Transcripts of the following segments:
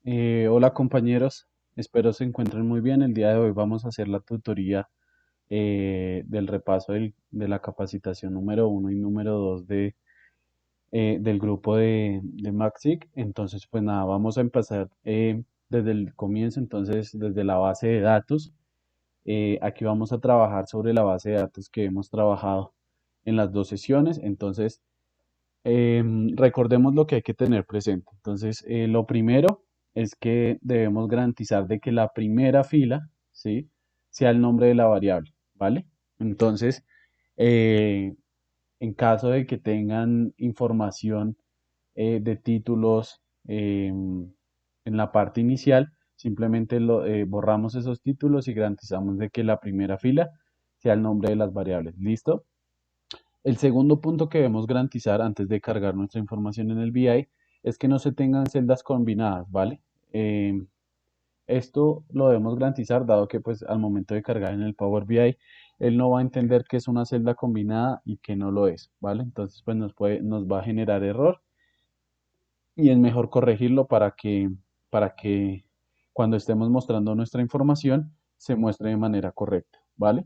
Hola compañeros, espero se encuentren muy bien. El día de hoy vamos a hacer la tutoría del repaso de la capacitación número uno y número 2 del grupo de Maxic. Entonces, pues nada, vamos a empezar desde el comienzo, entonces desde la base de datos. Aquí vamos a trabajar sobre la base de datos que hemos trabajado en las dos sesiones. Entonces, recordemos lo que hay que tener presente. Entonces, lo primero es que debemos garantizar de que la primera fila, ¿sí? sea el nombre de la variable, ¿vale? Entonces, eh, en caso de que tengan información de títulos en la parte inicial, simplemente borramos esos títulos y garantizamos de que la primera fila sea el nombre de las variables. ¿Listo? El segundo punto que debemos garantizar antes de cargar nuestra información en el BI es que no se tengan celdas combinadas, ¿vale? Eh, Esto lo debemos garantizar dado que pues al momento de cargar en el Power BI, él no va a entender que es una celda combinada y que no lo es, ¿vale? Entonces pues nos va a generar error y es mejor corregirlo para que cuando estemos mostrando nuestra información se muestre de manera correcta, ¿vale?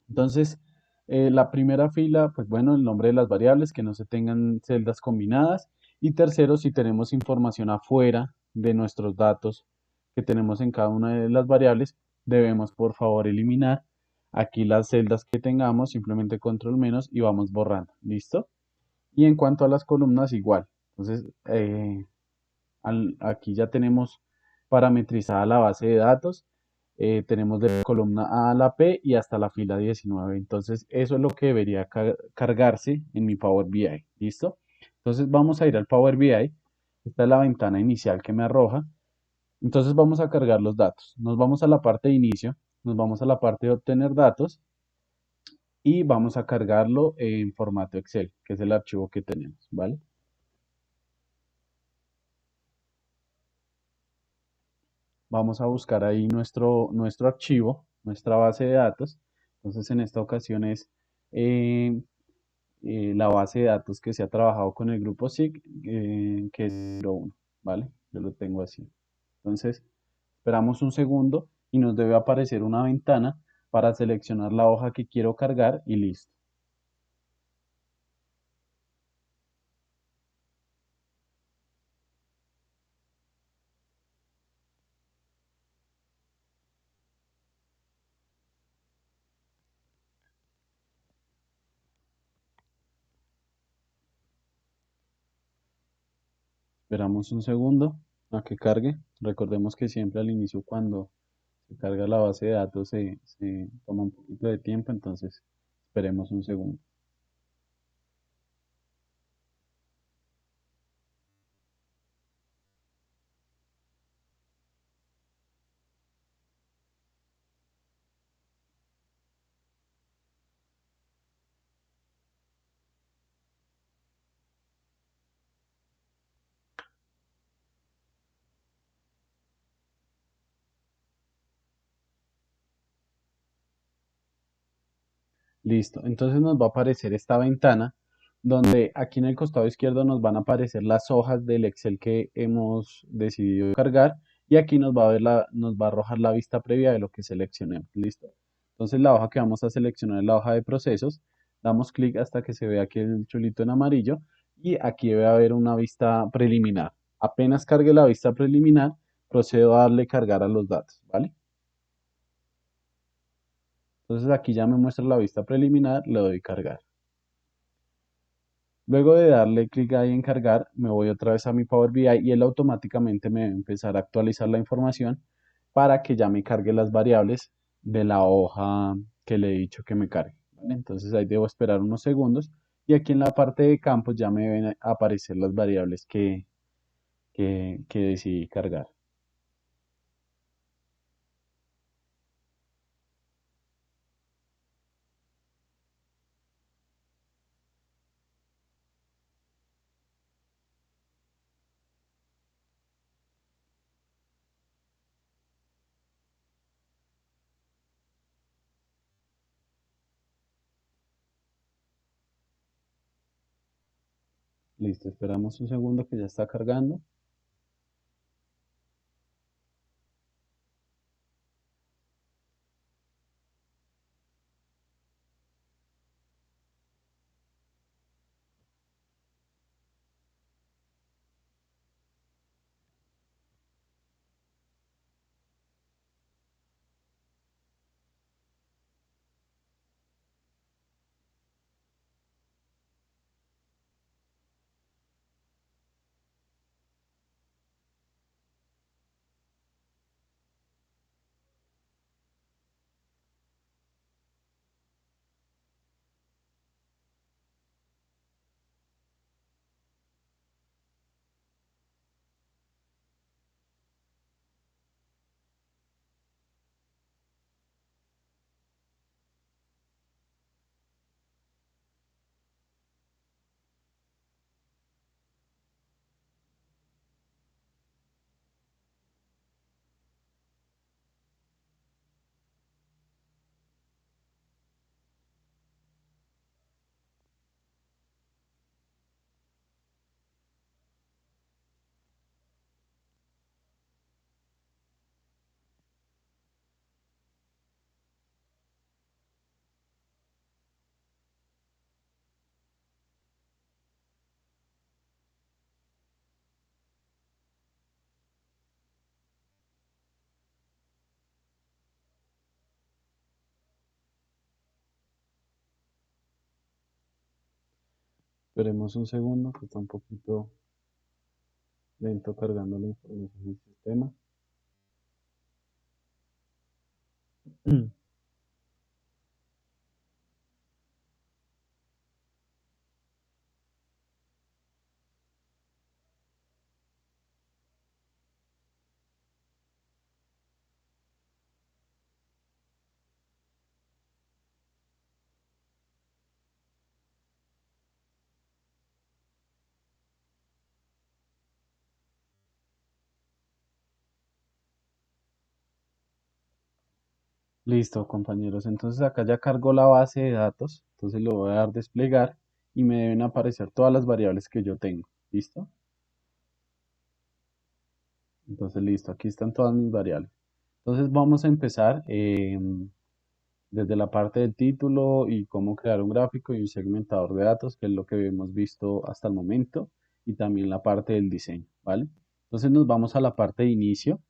Entonces, la primera fila, pues bueno, el nombre de las variables, que no se tengan celdas combinadas. Y tercero, si tenemos información afuera de nuestros datos que tenemos en cada una de las variables, debemos por favor eliminar aquí las celdas que tengamos, simplemente control menos y vamos borrando. ¿Listo? Y en cuanto a las columnas, igual. Entonces, aquí ya tenemos parametrizada la base de datos. Tenemos de la columna A a la P y hasta la fila 19. Entonces, eso es lo que debería cargarse en mi Power BI. ¿Listo? Entonces, vamos a ir al Power BI. Esta es la ventana inicial que me arroja. Entonces, vamos a cargar los datos. Nos vamos a la parte de inicio, nos vamos a la parte de obtener datos y vamos a cargarlo en formato Excel, que es el archivo que tenemos, ¿vale? Vamos a buscar ahí nuestro archivo, nuestra base de datos. Entonces, en esta ocasión es eh, la base de datos que se ha trabajado con el grupo SIG, que es 01, ¿vale? Yo lo tengo así. Entonces, esperamos un segundo y nos debe aparecer una ventana para seleccionar la hoja que quiero cargar y listo. Esperamos un segundo a que cargue. Recordemos que siempre al inicio cuando se carga la base de datos se toma un poquito de tiempo, entonces esperemos un segundo. Listo, entonces nos va a aparecer esta ventana donde aquí en el costado izquierdo nos van a aparecer las hojas del Excel que hemos decidido cargar y aquí nos va a arrojar la vista previa de lo que seleccionemos. Listo. Entonces la hoja que vamos a seleccionar es la hoja de procesos. Damos clic hasta que se vea aquí el chulito en amarillo y aquí debe haber una vista preliminar. Apenas cargue la vista preliminar, procedo a darle cargar a los datos, ¿vale? Entonces aquí ya me muestra la vista preliminar, le doy cargar. Luego de darle clic ahí en cargar, me voy otra vez a mi Power BI y él automáticamente me va a empezar a actualizar la información para que ya me cargue las variables de la hoja que le he dicho que me cargue, ¿vale? Entonces ahí debo esperar unos segundos y aquí en la parte de campos ya me ven a aparecer las variables que decidí cargar. Listo, esperamos un segundo que ya está cargando. Esperemos un segundo, que está un poquito lento cargando la información del sistema. Listo, compañeros. Entonces acá ya cargó la base de datos. Entonces le voy a dar desplegar y me deben aparecer todas las variables que yo tengo. ¿Listo? Entonces listo, aquí están todas mis variables. Entonces vamos a empezar desde la parte del título y cómo crear un gráfico y un segmentador de datos, que es lo que hemos visto hasta el momento, y también la parte del diseño, ¿vale? Entonces nos vamos a la parte de inicio.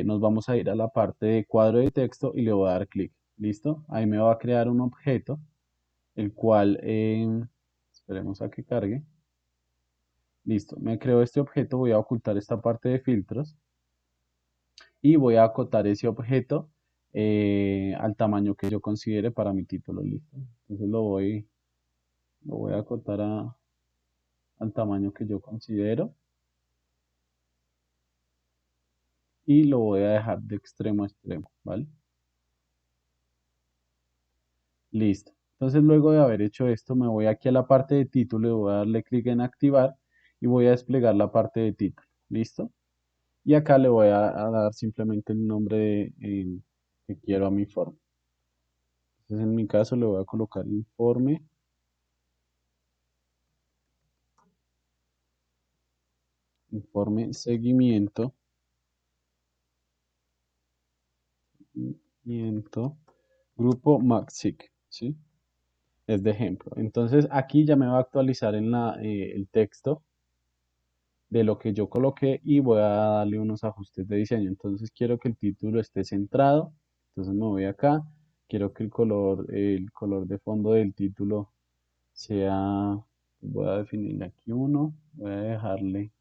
Nos vamos a ir a la parte de cuadro de texto y le voy a dar clic. ¿Listo? Ahí me va a crear un objeto, el cual, esperemos a que cargue. Listo, me creo este objeto, voy a ocultar esta parte de filtros y voy a acotar ese objeto al tamaño que yo considere para mi título. Listo. Entonces lo voy a acotar al tamaño que yo considero y lo voy a dejar de extremo a extremo, ¿vale? Listo. Entonces luego de haber hecho esto, me voy aquí a la parte de título y voy a darle clic en activar y voy a desplegar la parte de título. ¿Listo? Y acá le voy a dar simplemente el nombre que quiero a mi informe. Entonces en mi caso le voy a colocar informe seguimiento, grupo MAXIC, ¿sí? Es de ejemplo. Entonces aquí ya me va a actualizar el texto de lo que yo coloqué y voy a darle unos ajustes de diseño. Entonces quiero que el título esté centrado. Entonces me voy acá. Quiero que el color de fondo del título sea, voy a definirle aquí uno. Voy a dejarle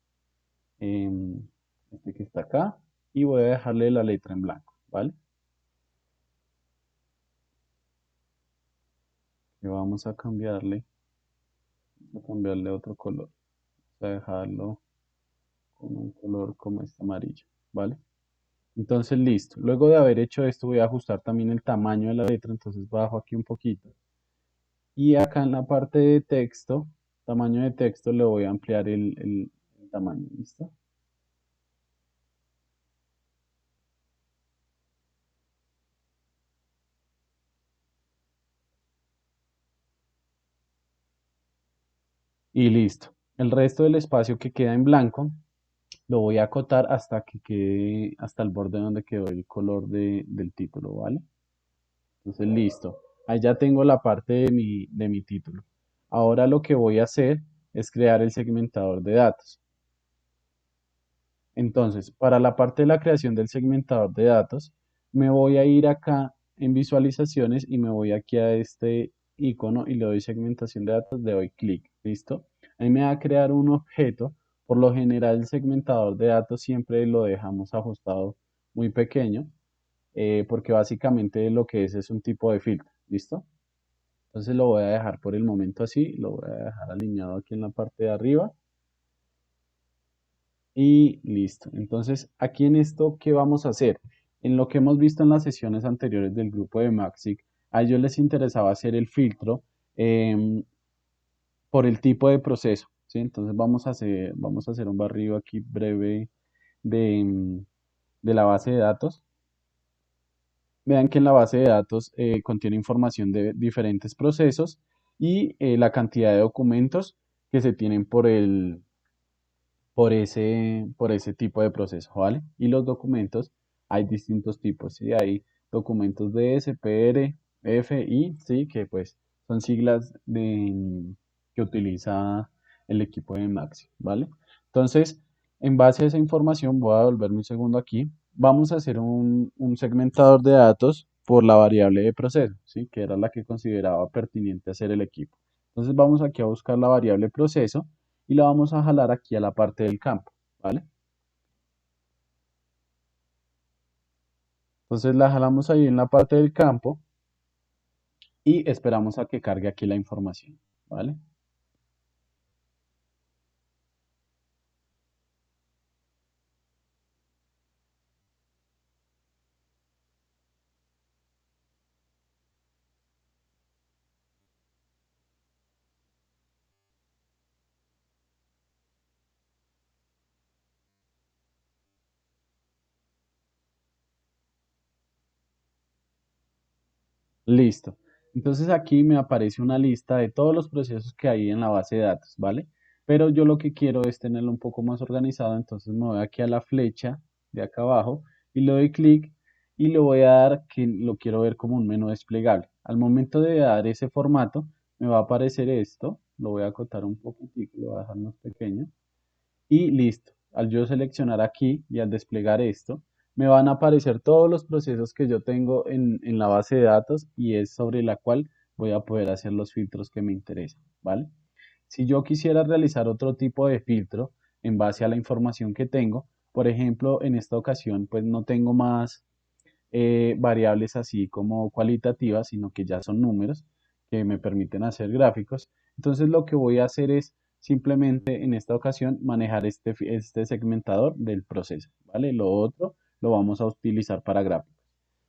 este que está acá y voy a dejarle la letra en blanco, ¿vale? Y vamos a cambiarle otro color. Vamos a dejarlo con un color como este amarillo, ¿vale? Entonces, listo. Luego de haber hecho esto, voy a ajustar también el tamaño de la letra. Entonces, bajo aquí un poquito. Y acá en la parte de texto, tamaño de texto, le voy a ampliar el tamaño. ¿Listo? Y listo. El resto del espacio que queda en blanco, lo voy a acotar hasta que quede, hasta el borde donde quedó el color del título, ¿vale? Entonces, listo. Ahí ya tengo la parte de mi título. Ahora lo que voy a hacer es crear el segmentador de datos. Entonces, para la parte de la creación del segmentador de datos, me voy a ir acá en visualizaciones y me voy aquí a este icono y le doy segmentación de datos, le doy clic, ¿listo? Ahí me va a crear un objeto. Por lo general, el segmentador de datos siempre lo dejamos ajustado muy pequeño, porque básicamente lo que es un tipo de filtro, ¿listo? Entonces lo voy a dejar por el momento así, lo voy a dejar alineado aquí en la parte de arriba. Y listo. Entonces, aquí en esto, ¿qué vamos a hacer? En lo que hemos visto en las sesiones anteriores del grupo de Maxic, a ellos les interesaba hacer el filtro em, por el tipo de proceso, ¿sí? Entonces vamos a hacer un barrido aquí breve de la base de datos. Vean que en la base de datos contiene información de diferentes procesos y la cantidad de documentos que se tienen por ese tipo de proceso, ¿vale? Y los documentos, hay distintos tipos, ¿sí? Hay documentos DS, PR, FI, ¿sí? Que pues son siglas que utiliza el equipo de Maxi, ¿vale? Entonces, en base a esa información, voy a volverme un segundo aquí. Vamos a hacer un segmentador de datos por la variable de proceso, ¿sí? Que era la que consideraba pertinente hacer el equipo. Entonces vamos aquí a buscar la variable proceso y la vamos a jalar aquí a la parte del campo, ¿vale? Entonces la jalamos ahí en la parte del campo y esperamos a que cargue aquí la información, ¿vale? Listo. Entonces aquí me aparece una lista de todos los procesos que hay en la base de datos, ¿vale? Pero yo lo que quiero es tenerlo un poco más organizado, entonces me voy aquí a la flecha de acá abajo y le doy clic y le voy a dar que lo quiero ver como un menú desplegable. Al momento de dar ese formato, me va a aparecer esto, lo voy a acotar un poquitico, lo voy a dejar más pequeño y listo. Al yo seleccionar aquí y al desplegar esto, me van a aparecer todos los procesos que yo tengo en la base de datos y es sobre la cual voy a poder hacer los filtros que me interesan, ¿vale? Si yo quisiera realizar otro tipo de filtro en base a la información que tengo, por ejemplo, en esta ocasión, pues no tengo más variables así como cualitativas, sino que ya son números que me permiten hacer gráficos. Entonces lo que voy a hacer es simplemente en esta ocasión manejar este segmentador del proceso, ¿vale? Lo otro lo vamos a utilizar para gráficos.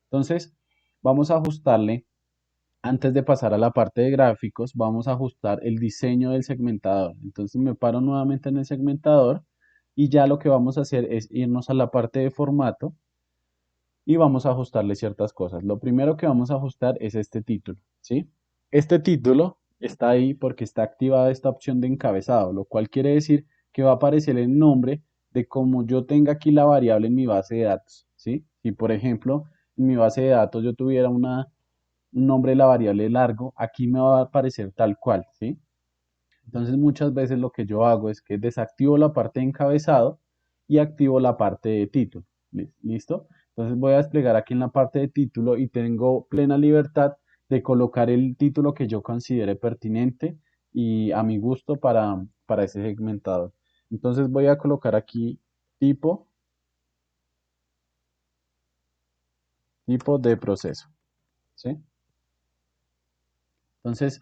Entonces vamos a ajustarle, antes de pasar a la parte de gráficos, vamos a ajustar el diseño del segmentador. Entonces me paro nuevamente en el segmentador y ya lo que vamos a hacer es irnos a la parte de formato y vamos a ajustarle ciertas cosas. Lo primero que vamos a ajustar es este título, ¿sí? Este título está ahí porque está activada esta opción de encabezado, lo cual quiere decir que va a aparecer el nombre de como yo tenga aquí la variable en mi base de datos, ¿sí? Si por ejemplo en mi base de datos yo tuviera un nombre de la variable largo, aquí me va a aparecer tal cual, ¿sí? Entonces muchas veces lo que yo hago es que desactivo la parte de encabezado y activo la parte de título. ¿Listo? Entonces voy a desplegar aquí en la parte de título y tengo plena libertad de colocar el título que yo considere pertinente y a mi gusto para ese segmentador. Entonces voy a colocar aquí tipo, tipo de proceso. ¿Sí? Entonces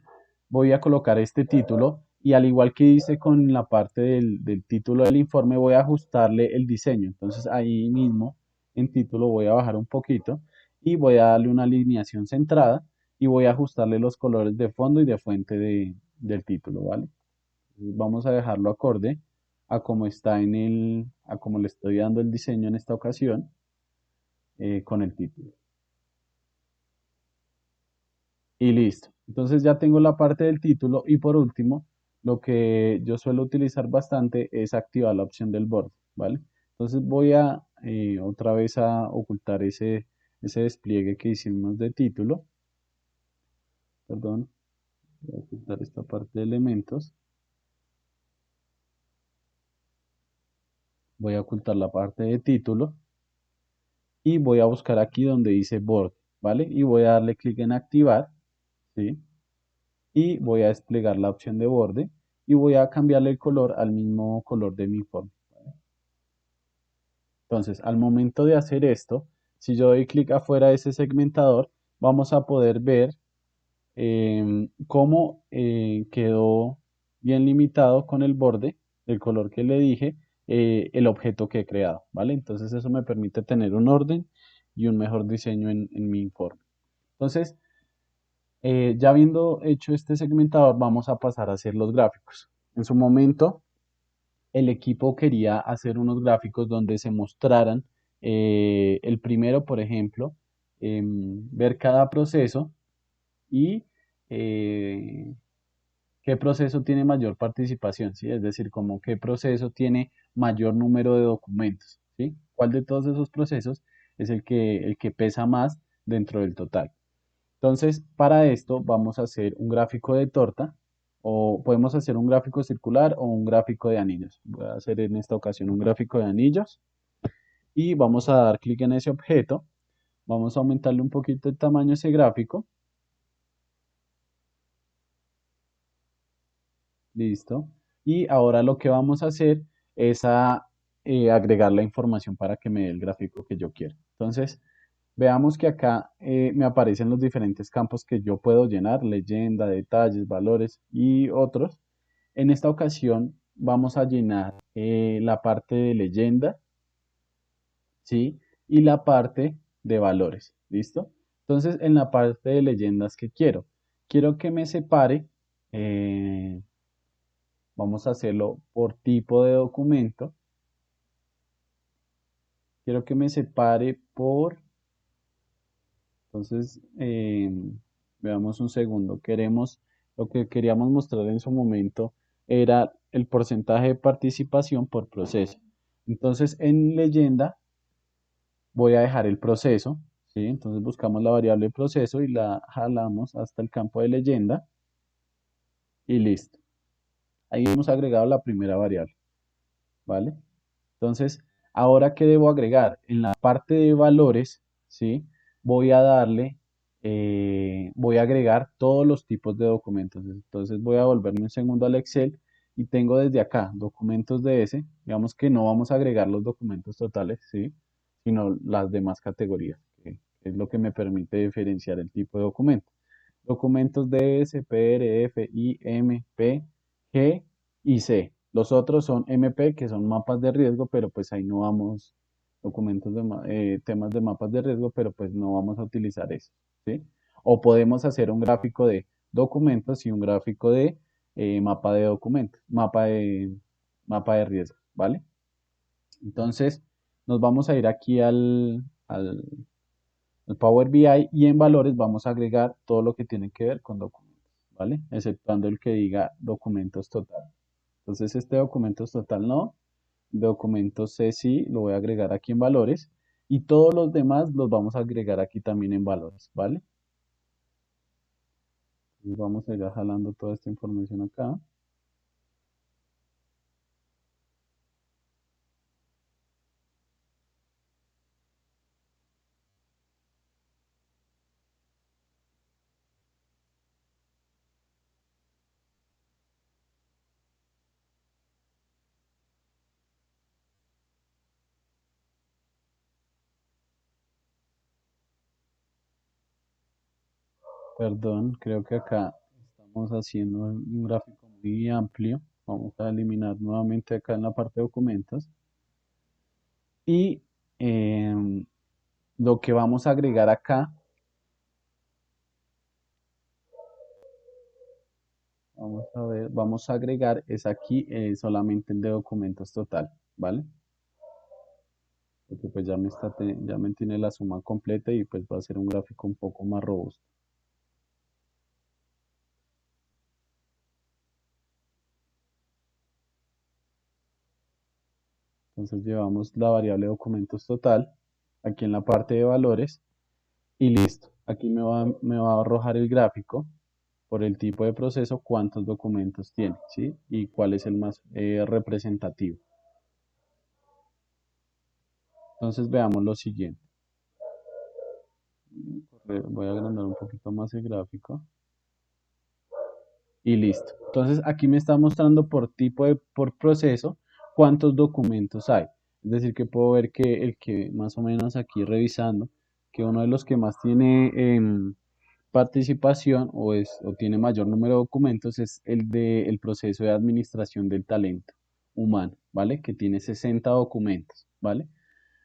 voy a colocar este título y al igual que hice con la parte del título del informe, voy a ajustarle el diseño. Entonces ahí mismo en título voy a bajar un poquito y voy a darle una alineación centrada y voy a ajustarle los colores de fondo y de fuente del título, ¿vale? Entonces, vamos a dejarlo acorde a como está a como le estoy dando el diseño en esta ocasión con el título. Y listo. Entonces ya tengo la parte del título y por último, lo que yo suelo utilizar bastante es activar la opción del borde, ¿vale? Entonces voy a otra vez a ocultar ese despliegue que hicimos de título. Perdón, voy a ocultar esta parte de elementos. Voy a ocultar la parte de título y voy a buscar aquí donde dice borde, ¿vale? Y voy a darle clic en activar, ¿sí? Y voy a desplegar la opción de borde y voy a cambiarle el color al mismo color de mi informe. Entonces, al momento de hacer esto, si yo doy clic afuera de ese segmentador, vamos a poder ver cómo quedó bien limitado con el borde, el color que le dije, el objeto que he creado, ¿vale? Entonces eso me permite tener un orden y un mejor diseño en mi informe. Entonces, ya habiendo hecho este segmentador, vamos a pasar a hacer los gráficos. En su momento, el equipo quería hacer unos gráficos donde se mostraran el primero, por ejemplo, ver cada proceso y eh, qué proceso tiene mayor participación, ¿sí? Es decir, como qué proceso tiene mayor número de documentos, ¿sí? ¿Cuál de todos esos procesos es el que pesa más dentro del total? Entonces, para esto vamos a hacer un gráfico de torta o podemos hacer un gráfico circular o un gráfico de anillos. Voy a hacer en esta ocasión un gráfico de anillos y vamos a dar clic en ese objeto. Vamos a aumentarle un poquito el tamaño a ese gráfico Listo. Y ahora lo que vamos a hacer es agregar la información para que me dé el gráfico que yo quiero. Entonces, veamos que acá me aparecen los diferentes campos que yo puedo llenar, leyenda, detalles, valores y otros. En esta ocasión vamos a llenar la parte de leyenda, ¿sí? Y la parte de valores, ¿listo? Entonces, en la parte de leyendas, ¿qué quiero? Quiero que me separe, eh, vamos a hacerlo por tipo de documento. Quiero que me separe entonces, veamos un segundo. Lo que queríamos mostrar en su momento era el porcentaje de participación por proceso. Entonces, en leyenda voy a dejar el proceso, ¿sí? Entonces buscamos la variable proceso y la jalamos hasta el campo de leyenda y listo. Ahí hemos agregado la primera variable, ¿vale? Entonces, ahora, ¿qué debo agregar? En la parte de valores, ¿sí? Voy a voy a agregar todos los tipos de documentos. Entonces, voy a volverme un segundo al Excel y tengo desde acá documentos de ese. Digamos que no vamos a agregar los documentos totales, ¿sí? Sino las demás categorías, que es lo que me permite diferenciar el tipo de documento. Documentos DS, PRF, IM, P, G y C. Los otros son MP, que son mapas de riesgo, pero pues ahí no vamos, temas de mapas de riesgo, pero pues no vamos a utilizar eso, ¿sí? O podemos hacer un gráfico de documentos y un gráfico de mapa de documentos, mapa de riesgo, ¿vale? Entonces, nos vamos a ir aquí al Power BI y en valores vamos a agregar todo lo que tiene que ver con documentos, ¿vale? Exceptuando el que diga documentos total. Entonces este documentos total no, documentos C sí, lo voy a agregar aquí en valores y todos los demás los vamos a agregar aquí también en valores, ¿vale? Entonces vamos a ir jalando toda esta información acá. Perdón, creo que acá estamos haciendo un gráfico muy amplio. Vamos a eliminar nuevamente acá en la parte de documentos. Y lo que vamos a agregar acá, vamos a ver, vamos a agregar es aquí solamente el de documentos total, ¿vale? Porque pues ya me tiene la suma completa y pues va a ser un gráfico un poco más robusto. Entonces llevamos la variable documentos total aquí en la parte de valores y listo. Aquí me va a arrojar el gráfico por el tipo de proceso, cuántos documentos tiene, ¿sí? Y cuál es el más representativo. Entonces veamos lo siguiente. Voy a agrandar un poquito más el gráfico. Y listo. Entonces aquí me está mostrando por proceso cuántos documentos hay. Es decir, que puedo ver que el que más o menos aquí revisando, que uno de los que más tiene participación o tiene mayor número de documentos es el proceso de administración del talento humano, ¿vale? Que tiene 60 documentos, ¿vale?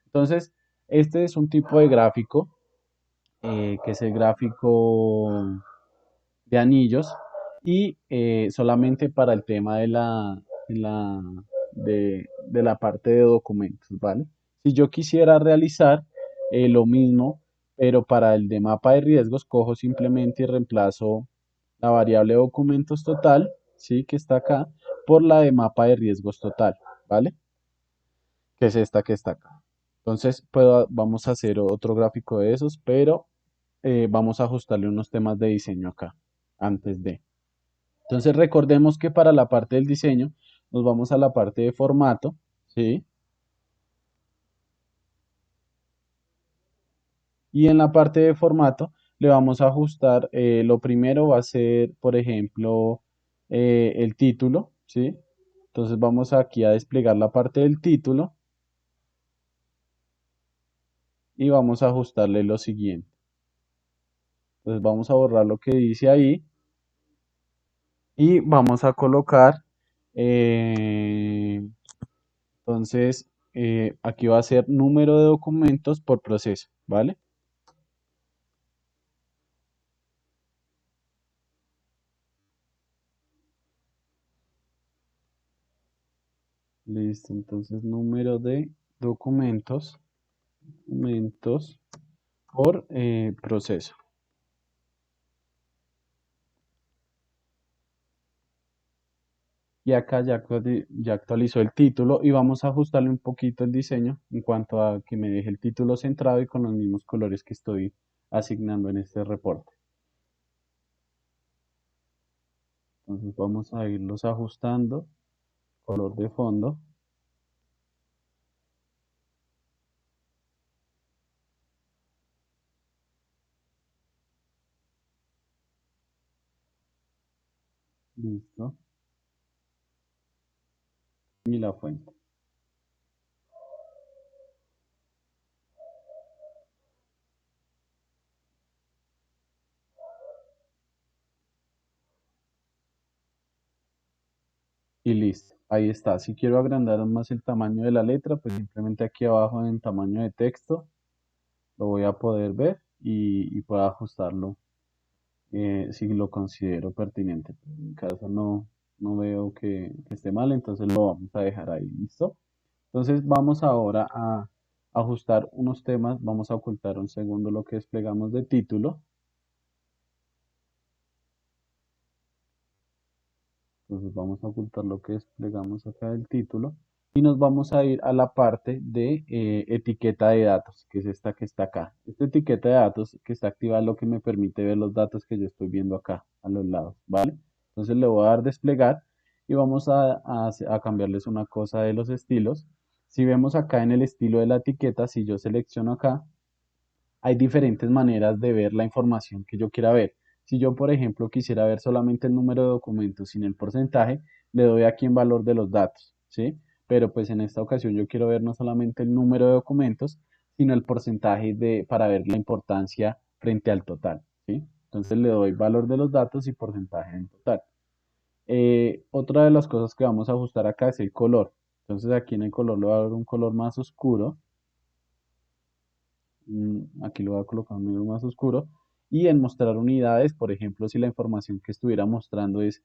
Entonces, este es un tipo de gráfico, que es el gráfico de anillos y solamente para el tema de la, de la parte de documentos, ¿vale? Si yo quisiera realizar lo mismo, pero para el de mapa de riesgos, cojo simplemente y reemplazo la variable documentos total, ¿sí? Que está acá, por la de mapa de riesgos total, ¿vale? Que es esta que está acá. Entonces, vamos a hacer otro gráfico de esos, pero vamos a ajustarle unos temas de diseño acá, antes de. Entonces recordemos que para la parte del diseño nos vamos a la parte de formato, ¿sí? Y en la parte de formato le vamos a ajustar, lo primero va a ser, por ejemplo, el título, ¿sí? Entonces vamos aquí a desplegar la parte del título y vamos a ajustarle lo siguiente. Entonces vamos a borrar lo que dice ahí y vamos a colocar, eh, entonces aquí va a ser número de documentos por proceso, ¿vale? Listo, entonces número de documentos, documentos por proceso. Y acá ya actualizó el título y vamos a ajustarle un poquito el diseño en cuanto a que me deje el título centrado y con los mismos colores que estoy asignando en este reporte. Entonces vamos a irlos ajustando, color de fondo, listo, y la fuente. Y listo, ahí está. Si quiero agrandar aún más el tamaño de la letra, pues simplemente aquí abajo en tamaño de texto lo voy a poder ver y puedo ajustarlo si lo considero pertinente. En mi caso no veo que esté mal, entonces lo vamos a dejar ahí, ¿listo? Entonces vamos ahora a ajustar unos temas, vamos a ocultar un segundo lo que desplegamos de título. Entonces vamos a ocultar lo que desplegamos acá del título y nos vamos a ir a la parte de etiqueta de datos, que es esta que está acá. Esta etiqueta de datos que está activada es lo que me permite ver los datos que yo estoy viendo acá a los lados, ¿vale? Entonces le voy a dar desplegar y vamos a cambiarles una cosa de los estilos. Si vemos acá en el estilo de la etiqueta, si yo selecciono acá, hay diferentes maneras de ver la información que yo quiera ver. Si yo, por ejemplo, quisiera ver solamente el número de documentos sin el porcentaje, le doy aquí en valor de los datos, ¿sí? Pero pues en esta ocasión yo quiero ver no solamente el número de documentos, sino el porcentaje para ver la importancia frente al total, ¿sí? Entonces le doy valor de los datos y porcentaje en total. Otra de las cosas que vamos a ajustar acá es el color. Entonces aquí en el color le voy a dar un color más oscuro. Aquí lo voy a colocar un negro más oscuro. Y en mostrar unidades, por ejemplo, si la información que estuviera mostrando es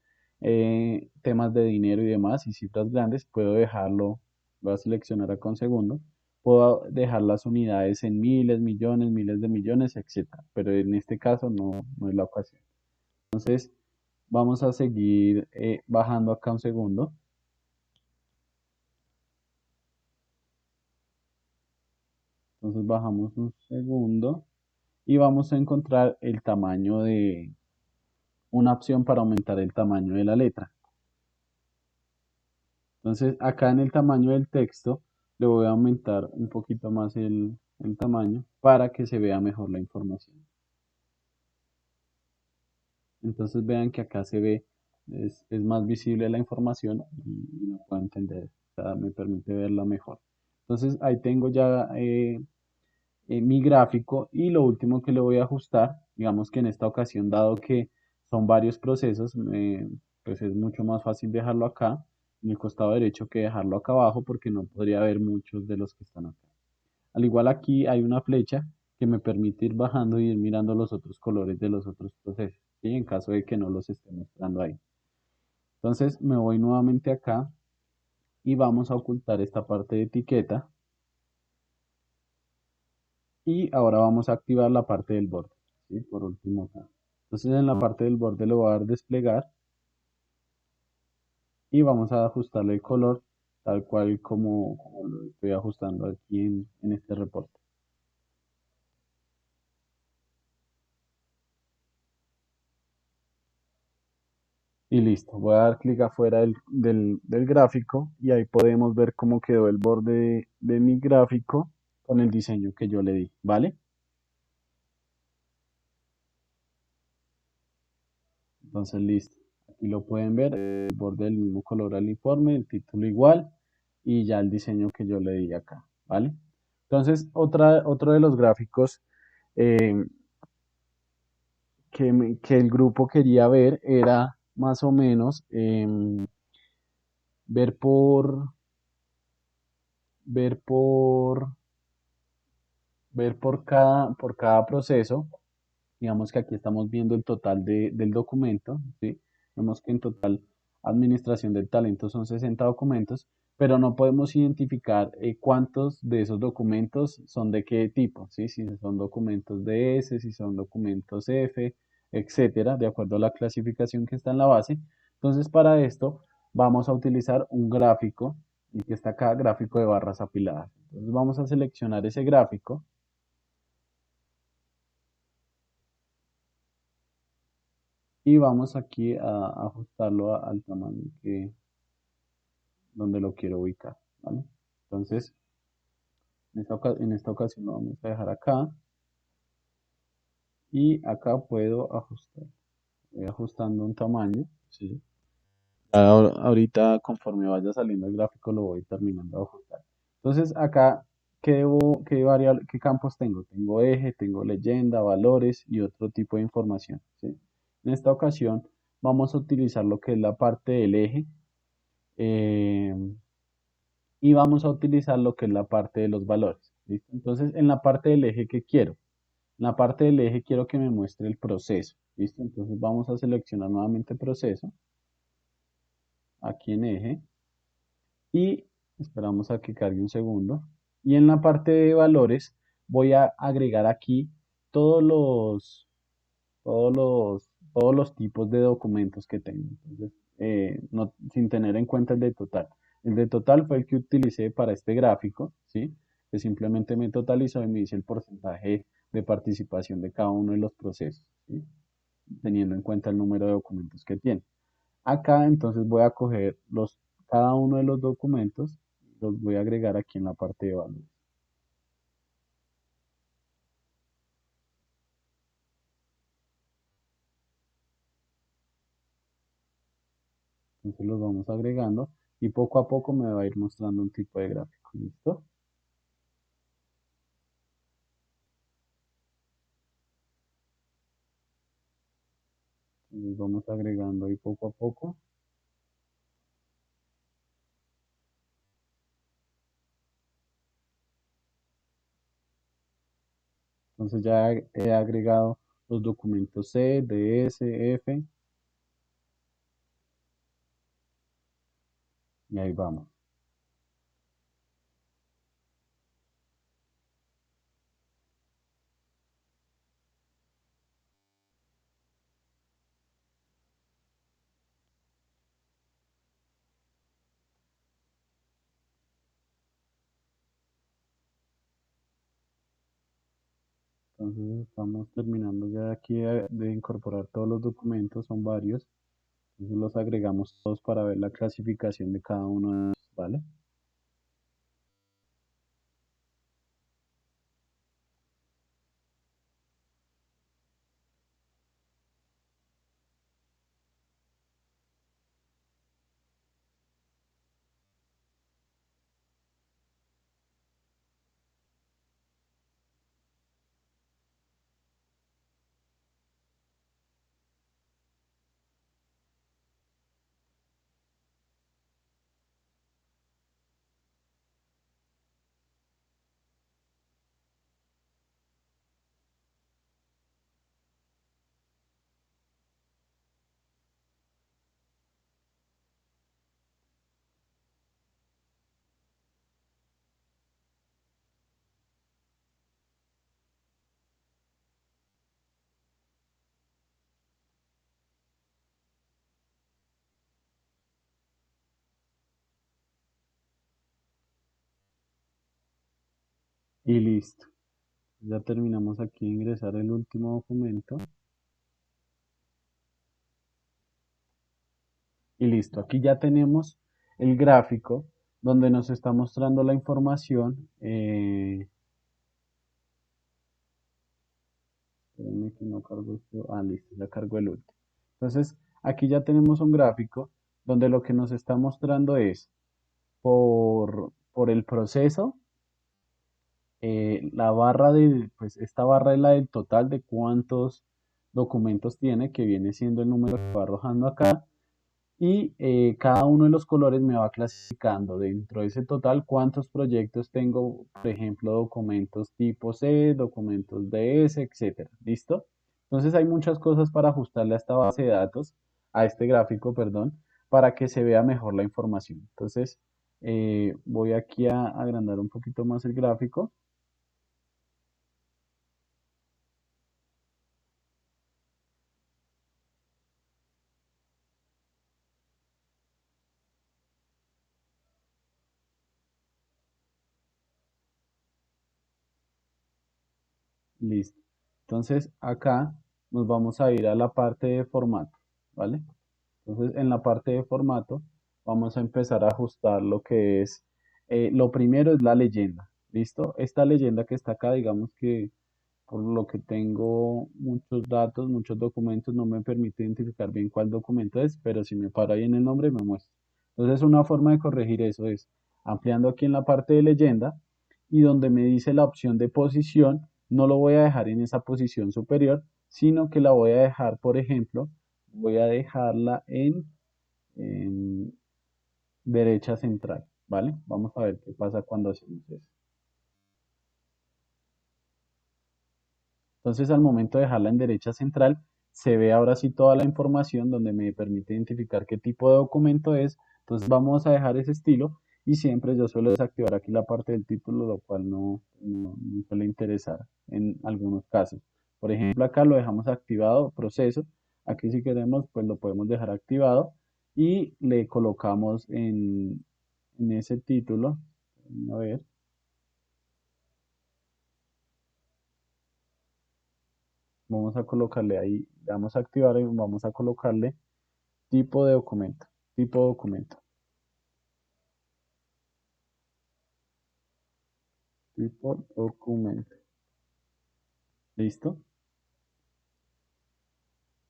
temas de dinero y demás y cifras grandes, puedo dejarlo, voy a seleccionar acá un segundo, puedo dejar las unidades en miles de millones, etcétera. Pero en este caso no es la ocasión. Entonces, vamos a seguir bajando acá un segundo. Entonces bajamos un segundo y vamos a encontrar el tamaño de una opción para aumentar el tamaño de la letra. Entonces, acá en el tamaño del texto le voy a aumentar un poquito más el tamaño para que se vea mejor la información. Entonces vean que acá se ve, es más visible la información y lo puedo entender, o sea, me permite verla mejor. Entonces ahí tengo ya mi gráfico y lo último que le voy a ajustar, digamos que en esta ocasión, dado que son varios procesos, pues es mucho más fácil dejarlo acá en el costado derecho que dejarlo acá abajo porque no podría ver muchos de los que están acá. Al igual aquí hay una flecha que me permite ir bajando y ir mirando los otros colores de los otros procesos, ¿sí? En caso de que no los esté mostrando ahí. Entonces me voy nuevamente acá y vamos a ocultar esta parte de etiqueta y ahora vamos a activar la parte del borde, ¿sí? Por último acá. Entonces en la parte del borde le voy a dar desplegar y vamos a ajustarle el color tal cual como lo estoy ajustando aquí en este reporte. Y listo, voy a dar clic afuera del gráfico y ahí podemos ver cómo quedó el borde de mi gráfico con el diseño que yo le di, ¿vale? Entonces listo. Aquí lo pueden ver, el borde del mismo color al informe, el título igual y ya el diseño que yo le di acá, ¿vale? Entonces, otro de los gráficos eh, que el grupo quería ver era más o menos ver ver por, ver por cada proceso. Digamos que aquí estamos viendo el total del documento, ¿sí? Vemos que en total administración del talento son 60 documentos, pero no podemos identificar cuántos de esos documentos son de qué tipo, ¿sí? Si son documentos DS, si son documentos F, etcétera, de acuerdo a la clasificación que está en la base. Entonces, para esto vamos a utilizar un gráfico, y que está acá, gráfico de barras apiladas. Entonces, vamos a seleccionar ese gráfico y vamos aquí a ajustarlo al tamaño donde lo quiero ubicar, ¿vale? Entonces, en esta ocasión lo vamos a dejar acá y acá puedo ajustar. Voy ajustando un tamaño, ¿sí? Ahorita, conforme vaya saliendo el gráfico, lo voy terminando de ajustar. Entonces, acá, ¿qué campos tengo? Tengo eje, tengo leyenda, valores y otro tipo de información, ¿sí? En esta ocasión, vamos a utilizar lo que es la parte del eje. eh, y vamos a utilizar lo que es la parte de los valores. ¿Listo? Entonces, en la parte del eje, ¿qué quiero? En la parte del eje quiero que me muestre el proceso. ¿Listo? Entonces vamos a seleccionar nuevamente proceso, aquí en eje, y esperamos a que cargue un segundo. Y en la parte de valores voy a agregar aquí todos los, todos los tipos de documentos que tengo. Entonces, sin tener en cuenta el de total. El de total fue el que utilicé para este gráfico, ¿sí? Que simplemente me totalizó y me dice el porcentaje de participación de cada uno de los procesos, ¿sí? Teniendo en cuenta el número de documentos que tiene. Acá entonces voy a coger cada uno de los documentos, los voy a agregar aquí en la parte de valores. Entonces los vamos agregando y poco a poco me va a ir mostrando un tipo de gráfico. ¿Listo? Entonces vamos agregando ahí poco a poco. Entonces ya he agregado los documentos C, DS, F y ahí vamos. Entonces estamos terminando ya aquí de incorporar todos los documentos, son varios. Entonces los agregamos todos para ver la clasificación de cada uno de ellos, ¿vale? Y listo. Ya terminamos aquí de ingresar el último documento. Y listo. Aquí ya tenemos el gráfico donde nos está mostrando la información. Espérenme que no cargo esto. Ah, listo, ya cargo el último. Entonces, aquí ya tenemos un gráfico donde lo que nos está mostrando es por el proceso, la barra pues esta barra es la del total de cuántos documentos tiene, que viene siendo el número que va arrojando acá, y cada uno de los colores me va clasificando dentro de ese total cuántos proyectos tengo, por ejemplo, documentos tipo C, documentos DS, etcétera. ¿Listo? Entonces hay muchas cosas para ajustarle a esta base de datos, a este gráfico, perdón, para que se vea mejor la información. Entonces, voy aquí a agrandar un poquito más el gráfico. Listo. Entonces, acá nos vamos a ir a la parte de formato, ¿vale? Entonces, en la parte de formato, vamos a empezar a ajustar lo que es, lo primero es la leyenda, ¿listo? Esta leyenda que está acá, digamos que por lo que tengo muchos datos, muchos documentos, no me permite identificar bien cuál documento es, pero si me paro ahí en el nombre, me muestra. Entonces, una forma de corregir eso es ampliando aquí en la parte de leyenda y donde me dice la opción de posición, no lo voy a dejar en esa posición superior, sino que la voy a dejar, por ejemplo, voy a dejarla en derecha central, ¿vale? Vamos a ver qué pasa cuando hacemos eso. Entonces, al momento de dejarla en derecha central, se ve ahora sí toda la información donde me permite identificar qué tipo de documento es. Entonces, vamos a dejar ese estilo y siempre yo suelo desactivar aquí la parte del título, lo cual no suele interesar en algunos casos. Por ejemplo, acá lo dejamos activado, proceso. Aquí si queremos, pues lo podemos dejar activado y le colocamos en ese título. A ver, vamos a colocarle ahí, le vamos a activar y vamos a colocarle tipo de documento, tipo de documento, tipo documento. ¿Listo?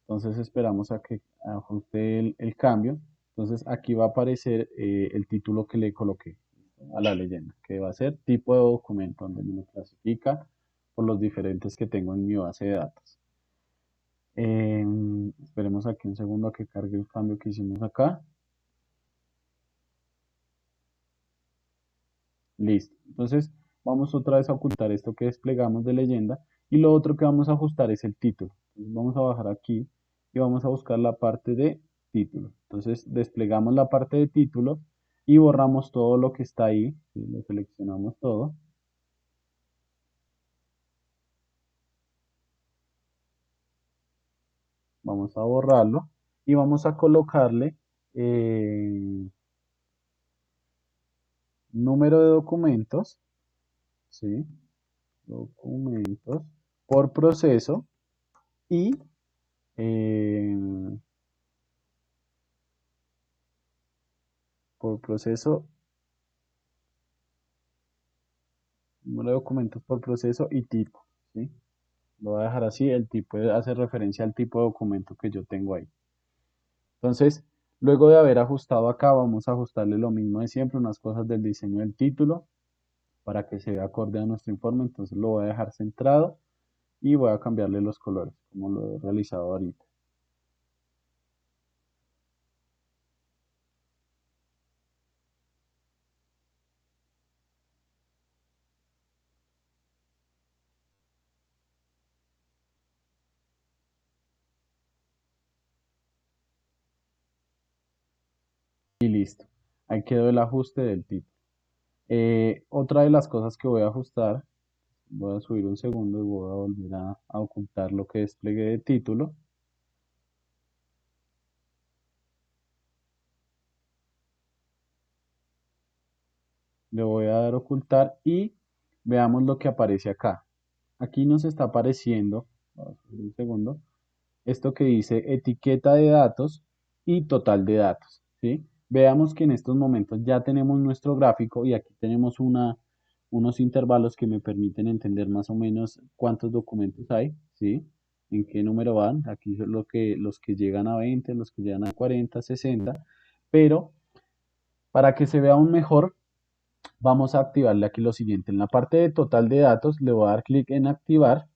Entonces esperamos a que ajuste el cambio. Entonces aquí va a aparecer el título que le coloqué, ¿listo? A la leyenda, que va a ser tipo de documento, donde me lo clasifica por los diferentes que tengo en mi base de datos. Esperemos aquí un segundo a que cargue el cambio que hicimos acá. Listo. Entonces vamos otra vez a ocultar esto que desplegamos de leyenda y lo otro que vamos a ajustar es el título. Entonces, vamos a bajar aquí y vamos a buscar la parte de título. Entonces desplegamos la parte de título y borramos todo lo que está ahí. ¿Sí? Lo seleccionamos todo. Vamos a borrarlo y vamos a colocarle número de documentos, ¿sí? Documentos por proceso y eh, por proceso, número de documentos por proceso y tipo, ¿sí? Lo voy a dejar así, el tipo hace referencia al tipo de documento que yo tengo ahí. Entonces, luego de haber ajustado acá, vamos a ajustarle lo mismo de siempre, unas cosas del diseño del título, para que se vea acorde a nuestro informe. Entonces lo voy a dejar centrado y voy a cambiarle los colores, como lo he realizado ahorita. Y listo. Ahí quedó el ajuste del título. Otra de las cosas que voy a ajustar, voy a subir un segundo y voy a volver a ocultar lo que desplegué de título. Le voy a dar ocultar y veamos lo que aparece acá. Aquí nos está apareciendo, vamos a subir un segundo, esto que dice etiqueta de datos y total de datos, ¿sí? Veamos que en estos momentos ya tenemos nuestro gráfico y aquí tenemos unos intervalos que me permiten entender más o menos cuántos documentos hay, ¿sí? en qué número van. Aquí son los que llegan a 20, los que llegan a 40, 60. Pero para que se vea aún mejor, vamos a activarle aquí lo siguiente. En la parte de total de datos le voy a dar clic en activar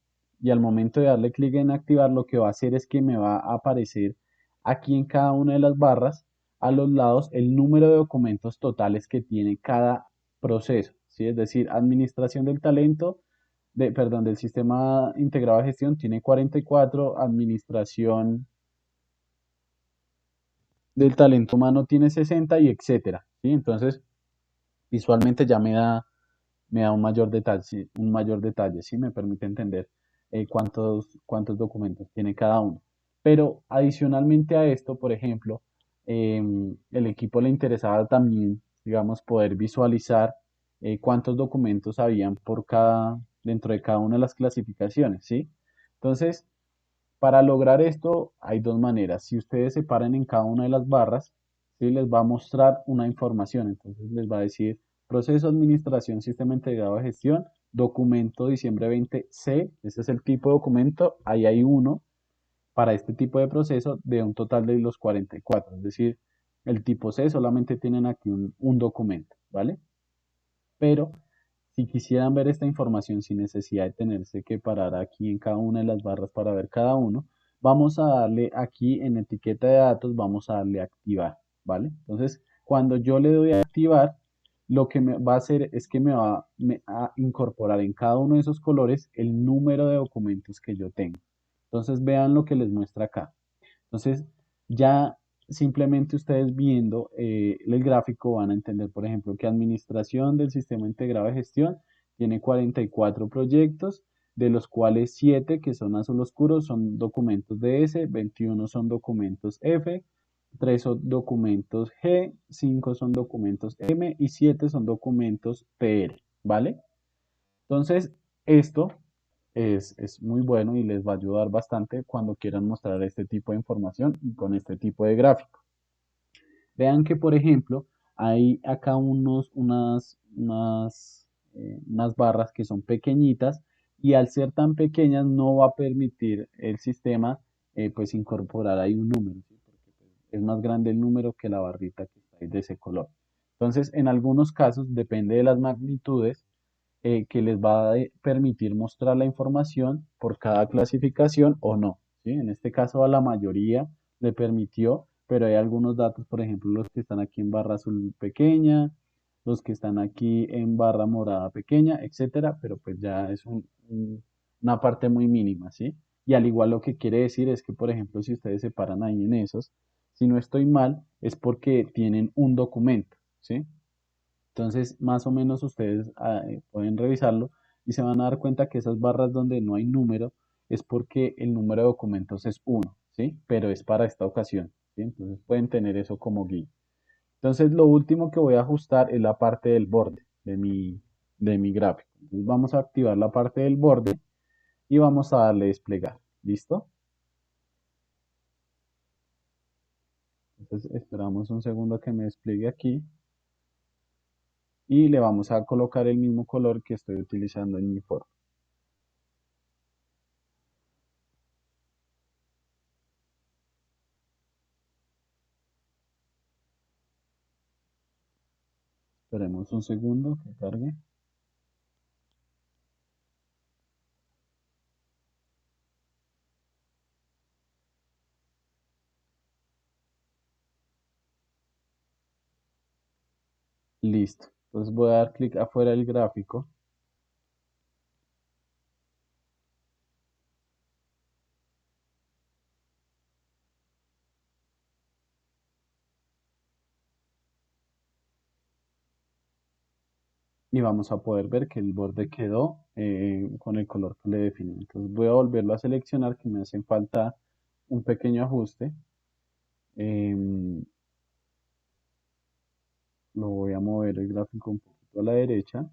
y al momento de darle clic en activar lo que va a hacer es que me va a aparecer aquí en cada una de las barras a los lados el número de documentos totales que tiene cada proceso, ¿sí? Es decir, administración del talento, perdón, del sistema integrado de gestión tiene 44, administración del talento humano tiene 60 y etcétera, ¿sí? Entonces, visualmente ya me da un mayor detalle, un mayor detalle, ¿sí? Me permite entender cuántos documentos tiene cada uno. Pero adicionalmente a esto, por ejemplo, el equipo le interesaba también, digamos, poder visualizar cuántos documentos habían dentro de cada una de las clasificaciones, ¿sí? Entonces, para lograr esto hay dos maneras. Si ustedes se paran en cada una de las barras, ¿sí? Les va a mostrar una información. Entonces les va a decir proceso, administración, sistema integrado de gestión, documento diciembre 20C. Ese es el tipo de documento. Ahí hay uno para este tipo de proceso de un total de los 44. Es decir, el tipo C solamente tienen aquí un documento, ¿vale? Pero si quisieran ver esta información sin necesidad de tenerse que parar aquí en cada una de las barras para ver cada uno, vamos a darle aquí en etiqueta de datos, vamos a darle a activar, ¿vale? Entonces, cuando yo le doy a activar, lo que me va a hacer es que a incorporar en cada uno de esos colores el número de documentos que yo tengo. Entonces, vean lo que les muestra acá. Entonces, ya simplemente ustedes viendo el gráfico van a entender, por ejemplo, que administración del sistema integrado de gestión tiene 44 proyectos, de los cuales 7 que son azul oscuro son documentos DS, 21 son documentos F, 3 son documentos G, 5 son documentos M y 7 son documentos PR, ¿vale? Entonces, esto es muy bueno y les va a ayudar bastante cuando quieran mostrar este tipo de información y con este tipo de gráfico. Vean que, por ejemplo, hay acá unas barras que son pequeñitas y al ser tan pequeñas no va a permitir el sistema pues incorporar ahí un número, ¿sí? Porque pues, es más grande el número que la barrita que está ahí de ese color. Entonces, en algunos casos, depende de las magnitudes, que les va a permitir mostrar la información por cada clasificación o no, ¿sí? En este caso a la mayoría le permitió, pero hay algunos datos, por ejemplo, los que están aquí en barra azul pequeña, los que están aquí en barra morada pequeña, etcétera, pero pues ya es una parte muy mínima, ¿sí? Y al igual lo que quiere decir es que, por ejemplo, si ustedes se paran ahí en esos, si no estoy mal, es porque tienen un documento, ¿sí? Entonces, más o menos ustedes pueden revisarlo y se van a dar cuenta que esas barras donde no hay número es porque el número de documentos es uno, ¿sí? Pero es para esta ocasión, ¿sí? Entonces pueden tener eso como guía. Entonces, lo último que voy a ajustar es la parte del borde de mi gráfico. Entonces, vamos a activar la parte del borde y vamos a darle desplegar. ¿Listo? Entonces, esperamos un segundo que me despliegue aquí y le vamos a colocar el mismo color que estoy utilizando en mi forma. Esperemos un segundo que cargue. Listo. Entonces voy a dar clic afuera del gráfico y vamos a poder ver que el borde quedó con el color que le definí. Entonces voy a volverlo a seleccionar que me hace falta un pequeño ajuste. Em, lo voy a mover el gráfico un poquito a la derecha.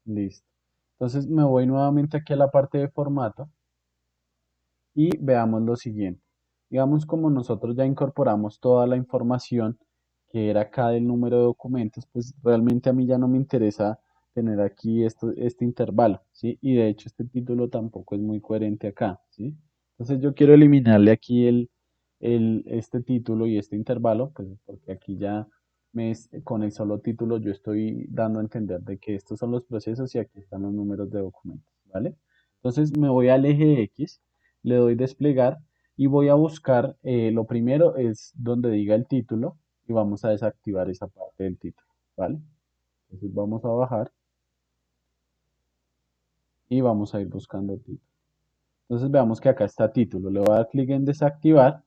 Listo. Entonces me voy nuevamente aquí a la parte de formato y veamos lo siguiente. Digamos, como nosotros ya incorporamos toda la información que era acá del número de documentos, pues realmente a mí ya no me interesa tener aquí este intervalo, ¿sí? Y de hecho este título tampoco es muy coherente acá, ¿sí? Entonces yo quiero eliminarle aquí este título y este intervalo, pues porque aquí ya con el solo título yo estoy dando a entender de que estos son los procesos y aquí están los números de documentos, ¿vale? Entonces me voy al eje X, le doy desplegar y voy a buscar, lo primero es donde diga el título y vamos a desactivar esa parte del título, ¿vale? Entonces vamos a bajar y vamos a ir buscando el título. Entonces veamos que acá está título, le voy a dar clic en desactivar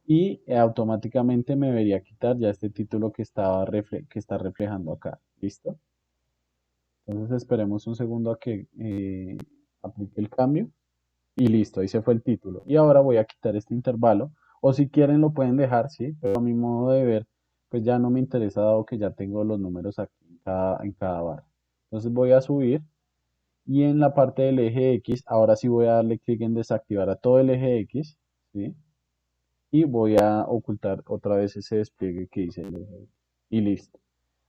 y automáticamente me debería quitar ya este título que está reflejando acá, ¿listo? Entonces esperemos un segundo a que aplique el cambio. Y listo, ahí se fue el título. Y ahora voy a quitar este intervalo. O si quieren lo pueden dejar, sí, pero a mi modo de ver, pues ya no me interesa dado que ya tengo los números aquí en cada barra. Entonces voy a subir y en la parte del eje X, ahora sí voy a darle clic en desactivar a todo el eje X, ¿sí? Y voy a ocultar otra vez ese despliegue que hice el eje X. Y listo.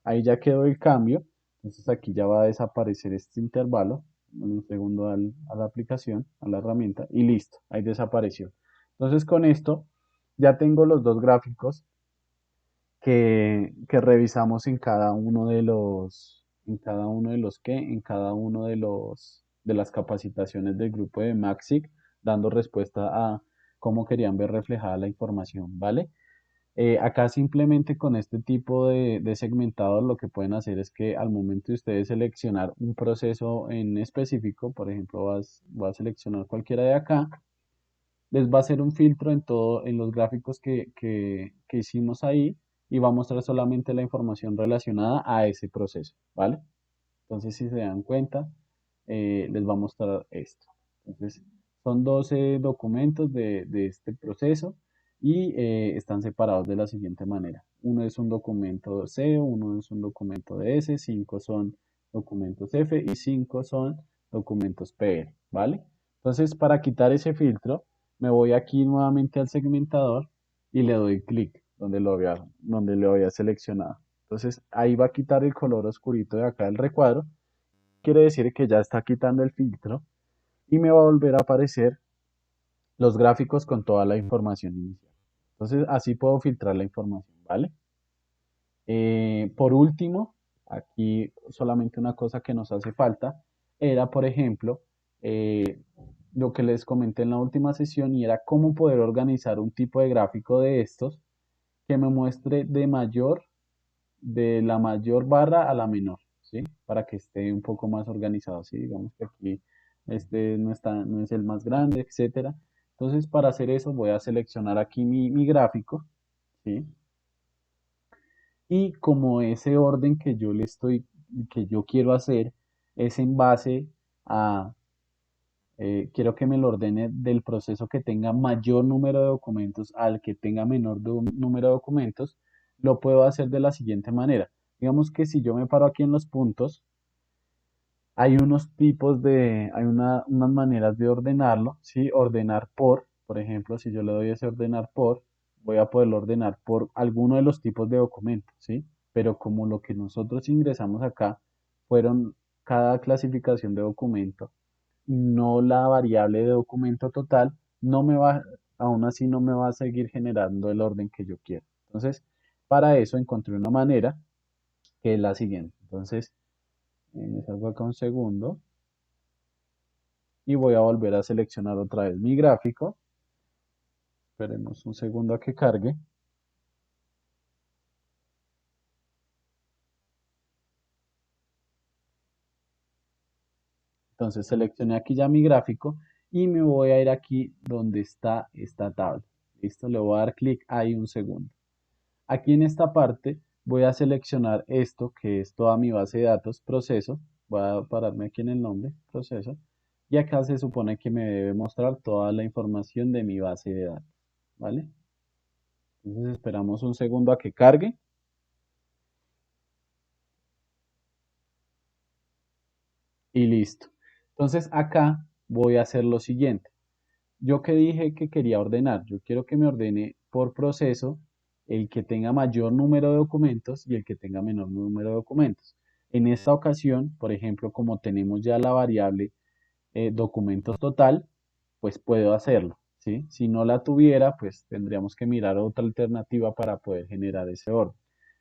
Ahí ya quedó el cambio. Entonces aquí ya va a desaparecer este intervalo. Un segundo a la aplicación, a la herramienta y listo, ahí desapareció. Entonces con esto ya tengo los dos gráficos que revisamos en cada uno de las capacitaciones del grupo de Maxic, dando respuesta a cómo querían ver reflejada la información, ¿vale? Acá simplemente con este tipo de segmentados lo que pueden hacer es que al momento de ustedes seleccionar un proceso en específico, por ejemplo, voy a seleccionar cualquiera de acá, les va a hacer un filtro en los gráficos que hicimos ahí y va a mostrar solamente la información relacionada a ese proceso, ¿vale? Entonces, si se dan cuenta, les va a mostrar esto. Entonces, son 12 documentos de este proceso y están separados de la siguiente manera. Uno es un documento C, uno es un documento DS, 5 son documentos F y 5 son documentos PR, ¿vale? Entonces, para quitar ese filtro, me voy aquí nuevamente al segmentador y le doy clic donde lo había seleccionado. Entonces, ahí va a quitar el color oscurito de acá del recuadro. Quiere decir que ya está quitando el filtro y me va a volver a aparecer los gráficos con toda la información inicial. Entonces, así puedo filtrar la información, ¿vale? Por último, aquí solamente una cosa que nos hace falta era, por ejemplo, eh, lo que les comenté en la última sesión y era cómo poder organizar un tipo de gráfico de estos que me muestre de la mayor barra a la menor, ¿sí? Para que esté un poco más organizado, ¿sí? Digamos que aquí este no es el más grande, etcétera. Entonces, para hacer eso, voy a seleccionar aquí mi gráfico, ¿sí? Y como ese orden que yo quiero hacer es en base a, quiero que me lo ordene del proceso que tenga mayor número de documentos al que tenga número de documentos, lo puedo hacer de la siguiente manera. Digamos que si yo me paro aquí en los puntos, hay unas maneras de ordenarlo, ¿sí? Ordenar por ejemplo, si yo le doy ese ordenar por, voy a poderlo ordenar por alguno de los tipos de documentos, ¿sí? Pero como lo que nosotros ingresamos acá fueron cada clasificación de documento, no la variable de documento total, aún así no me va a seguir generando el orden que yo quiero. Entonces, para eso encontré una manera que es la siguiente. Entonces, me salgo acá un segundo y voy a volver a seleccionar otra vez mi gráfico. Esperemos un segundo a que cargue. Entonces seleccioné aquí ya mi gráfico y me voy a ir aquí donde está esta tabla. Listo, le voy a dar clic ahí un segundo. Aquí en esta parte voy a seleccionar esto que es toda mi base de datos, proceso. Voy a pararme aquí en el nombre, proceso. Y acá se supone que me debe mostrar toda la información de mi base de datos. ¿Vale? Entonces esperamos un segundo a que cargue. Y listo. Entonces acá voy a hacer lo siguiente. yo que dije que quería ordenar, yo quiero que me ordene por proceso el que tenga mayor número de documentos y el que tenga menor número de documentos. En esta ocasión, por ejemplo, como tenemos ya la variable documentos total, pues puedo hacerlo, ¿sí? Si no la tuviera, pues tendríamos que mirar otra alternativa para poder generar ese orden.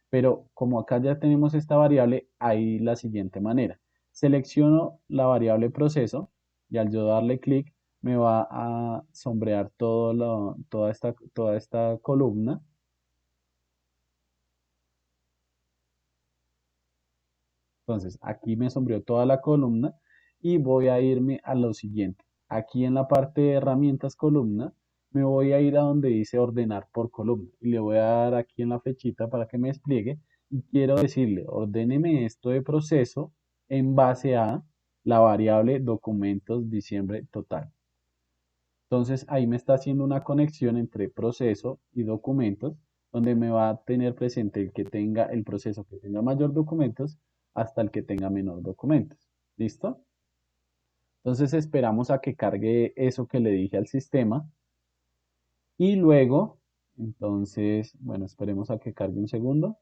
Pero como acá ya tenemos esta variable, hay la siguiente manera. Selecciono la variable proceso y al yo darle clic me va a sombrear toda esta columna. Entonces, aquí me sombreó toda la columna y voy a irme a lo siguiente. Aquí en la parte de herramientas columna, me voy a ir a donde dice ordenar por columna y le voy a dar aquí en la flechita para que me despliegue y quiero decirle, ordéneme esto de proceso en base a la variable documentos diciembre total. Entonces, ahí me está haciendo una conexión entre proceso y documentos, donde me va a tener presente el que tenga el proceso que tenga mayor documentos hasta el que tenga menor documentos. ¿Listo? Entonces esperamos a que cargue eso que le dije al sistema y luego, entonces, bueno, esperemos a que cargue un segundo.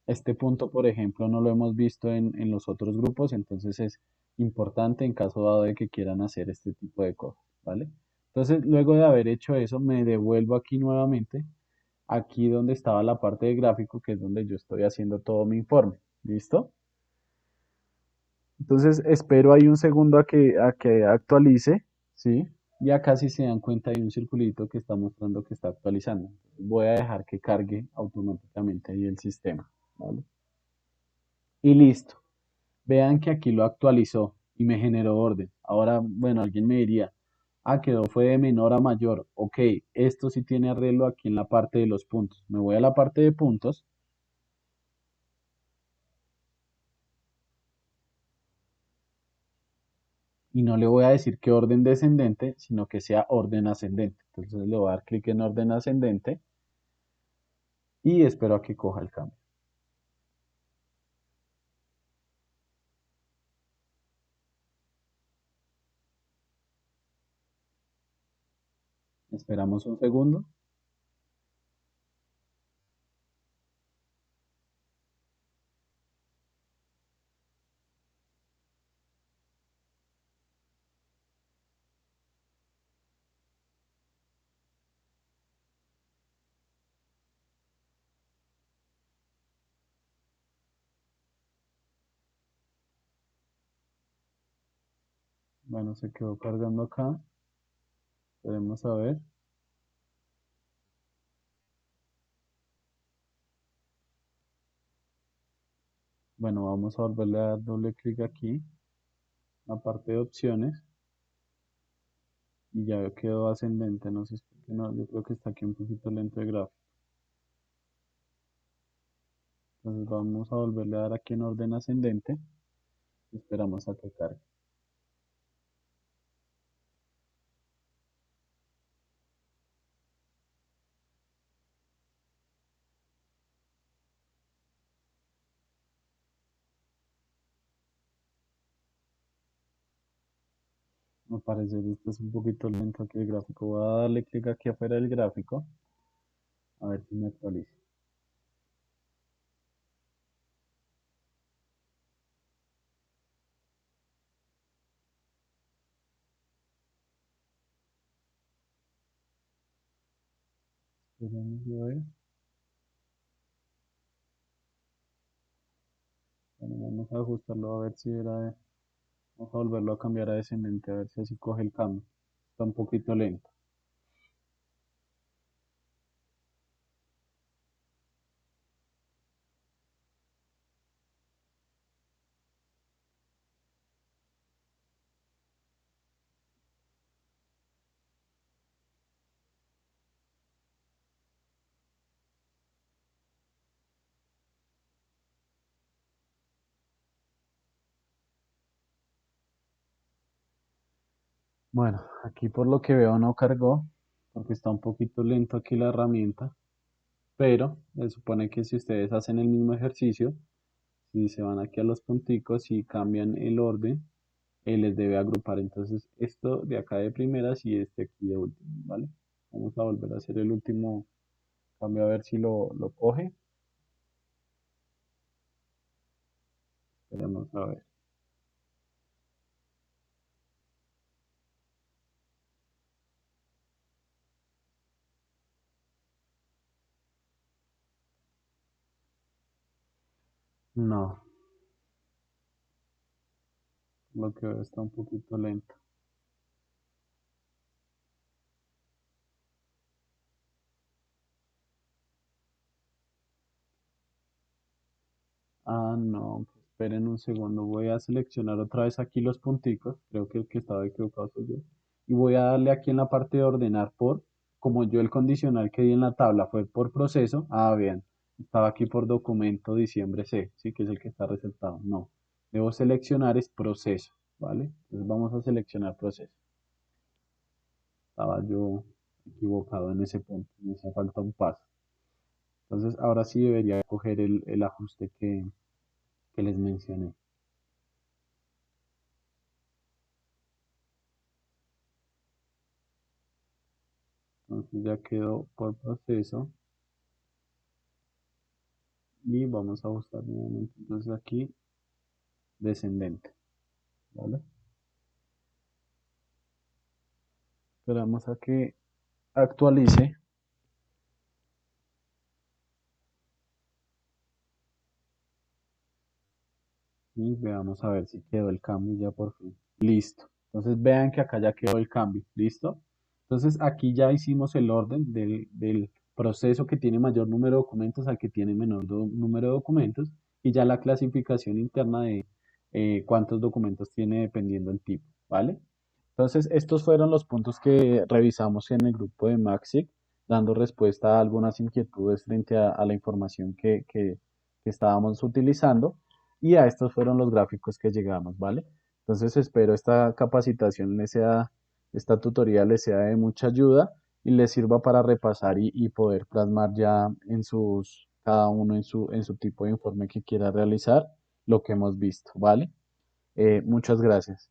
Este punto, por ejemplo, no lo hemos visto en los otros grupos, entonces es importante en caso dado de que quieran hacer este tipo de cosas, ¿vale? Entonces, luego de haber hecho eso, me devuelvo aquí nuevamente, aquí donde estaba la parte de gráfico, que es donde yo estoy haciendo todo mi informe. ¿Listo? Entonces, espero ahí un segundo a que actualice, ¿sí? Y acá si se dan cuenta hay un circulito que está mostrando que está actualizando. Voy a dejar que cargue automáticamente ahí el sistema, ¿vale? Y listo. Vean que aquí lo actualizó y me generó orden. Ahora, bueno, alguien me diría, ah, quedó fue de menor a mayor. Ok, esto sí tiene arreglo aquí en la parte de los puntos. Me voy a la parte de puntos y no le voy a decir que orden descendente, sino que sea orden ascendente. Entonces le voy a dar clic en orden ascendente y espero a que coja el cambio. Esperamos un segundo. Bueno, se quedó cargando acá. Esperemos a ver. Bueno, vamos a volverle a dar doble clic aquí, en la parte de opciones. Y ya quedó ascendente, no sé por qué no, yo creo que está aquí un poquito lento el gráfico. Entonces vamos a volverle a dar aquí en orden ascendente y esperamos a que cargue. Me parece que esto es un poquito lento aquí el gráfico. Voy a darle clic aquí afuera del gráfico a ver si me actualiza. Esperemos a ver. Bueno, vamos a ajustarlo a ver si era. Vamos a volverlo a cambiar a descendente a ver si así coge el cambio. Está un poquito lento. Bueno, aquí por lo que veo no cargó, porque está un poquito lento aquí la herramienta, pero se supone que si ustedes hacen el mismo ejercicio, si se van aquí a los punticos y cambian el orden, les debe agrupar. Entonces, esto de acá de primeras y este aquí de último, ¿vale? Vamos a volver a hacer el último cambio a ver si lo coge. Esperemos a ver. No, lo que veo está un poquito lento. Ah, no, pues esperen un segundo. Voy a seleccionar otra vez aquí los punticos. Creo que el que estaba equivocado soy yo. Y voy a darle aquí en la parte de ordenar por, como yo el condicional que di en la tabla fue por proceso. Ah, bien. Estaba aquí por documento diciembre C, sí, que es el que está resaltado. No. Debo seleccionar es proceso, ¿vale? Entonces vamos a seleccionar proceso. Estaba yo equivocado en ese punto. Me hace falta un paso. Entonces ahora sí debería coger el ajuste que les mencioné. Entonces ya quedó por proceso y vamos a ajustar nuevamente. Entonces aquí descendente, ¿vale? Esperamos a que actualice y veamos a ver si quedó el cambio ya por fin. Listo. Entonces vean que acá ya quedó el cambio. ¿Listo? Entonces aquí ya hicimos el orden del proceso que tiene mayor número de documentos al que tiene menor número de documentos y ya la clasificación interna de cuántos documentos tiene dependiendo del tipo. ¿Vale? Entonces, estos fueron los puntos que revisamos en el grupo de Maxic, dando respuesta a algunas inquietudes frente a la información que estábamos utilizando. Y a estos fueron los gráficos que llegamos, ¿vale? Entonces, espero esta capacitación esta tutoría les sea de mucha ayuda y les sirva para repasar y poder plasmar ya cada uno en su tipo de informe que quiera realizar lo que hemos visto, ¿vale? Muchas gracias.